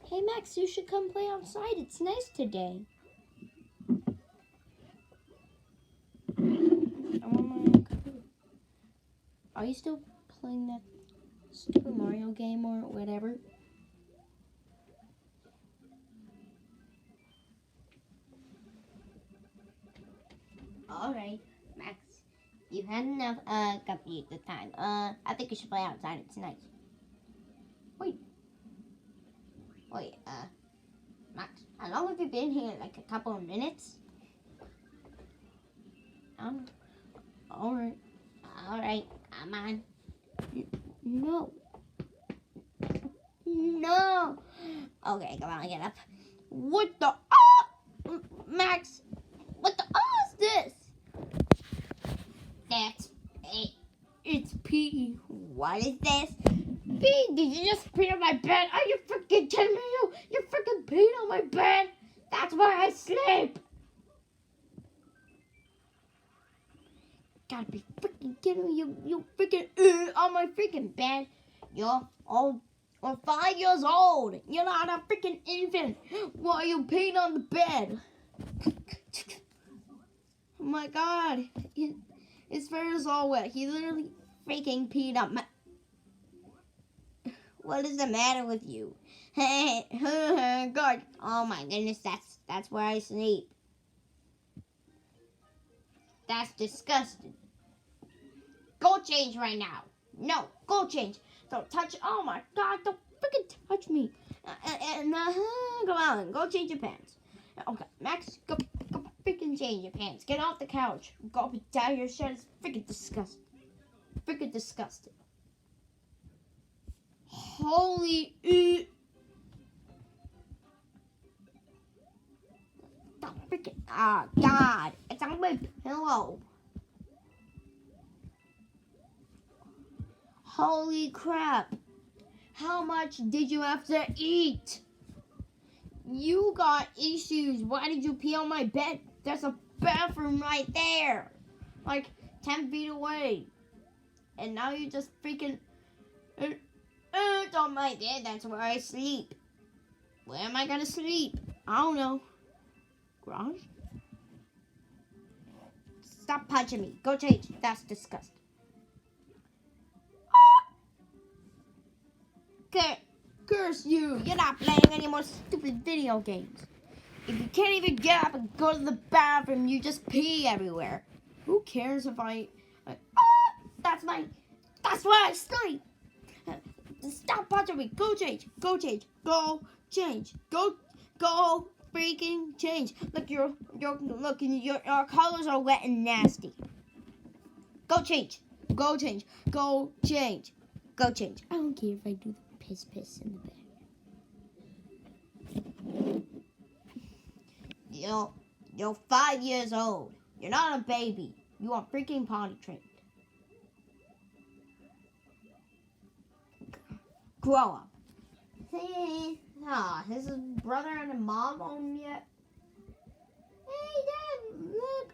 Hey Max, you should come play outside. It's nice today. Are you still playing that Super Mario game or whatever? Alright, Max. You've had enough computer time. I think you should play outside. It's nice. Wait, Max, how long have you been here? Like a couple of minutes? Alright, come on. No. Okay, come on, get up. What the? Max, what the? Is this? That's it. It's pee. What is this? Pee? Did you just pee on my bed? Are you freaking kidding me? You freaking peed on my bed? That's where I sleep. Gotta be freaking kidding me. You freaking on my freaking bed. You're old. Or 5 years old. You're not a freaking infant. Why are you peeing on the bed? Oh my god. His fur is all wet. He literally freaking peed on my... What is the matter with you? Hey, God. Oh my goodness, that's where I sleep. That's disgusting. Go change right now. No, go change. Don't touch. Oh my god, don't freaking touch me. Come on, go change your pants. Okay, Max, go freaking change your pants. Get off the couch. Go down your shirt. It's freaking disgusting. Freaking disgusting. Holy Don't freaking. Oh god, it's on my pillow. Holy crap. How much did you have to eat? You got issues. Why did you pee on my bed? There's a bathroom right there. Like 10 feet away. And now you just freaking... on my bed. That's where I sleep. Where am I going to sleep? I don't know. Garage? Stop punching me. Go change. That's disgusting. Curse you! You're not playing any more stupid video games. If you can't even get up and go to the bathroom, you just pee everywhere. Who cares if that's where I sleep. Stop punching me. Go change. Go change. Go change. Go freaking change. Look, your colors are wet and nasty. Go change. Go change. Go change. Go change. I don't care if I do the piss in the bed. You're 5 years old. You're not a baby. You are freaking potty trained. Grow up. Hey, is his brother and his mom home yet? Hey, Dad, look.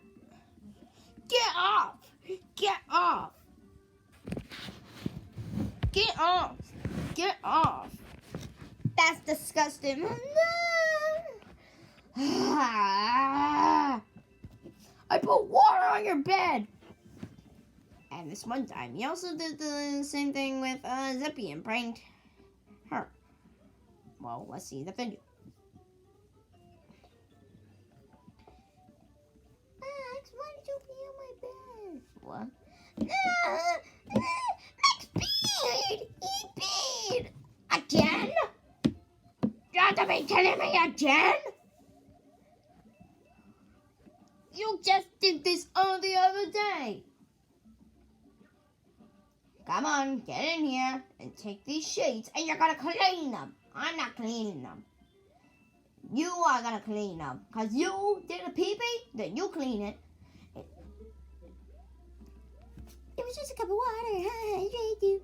Get off. Get off. Get off. Get off. That's disgusting. I put water on your bed. And this one time, he also did the same thing with Zippy and pranked her. Well, let's see the video. Max, why did you pee on my bed? What? Max peed! He peed! Again? You have to be kidding me again? You just did this all the other day. Come on, get in here and take these sheets and you're gonna clean them. I'm not cleaning them. You are gonna clean them. Because you did a pee-pee, then you clean it. It was just a cup of water. Thank you.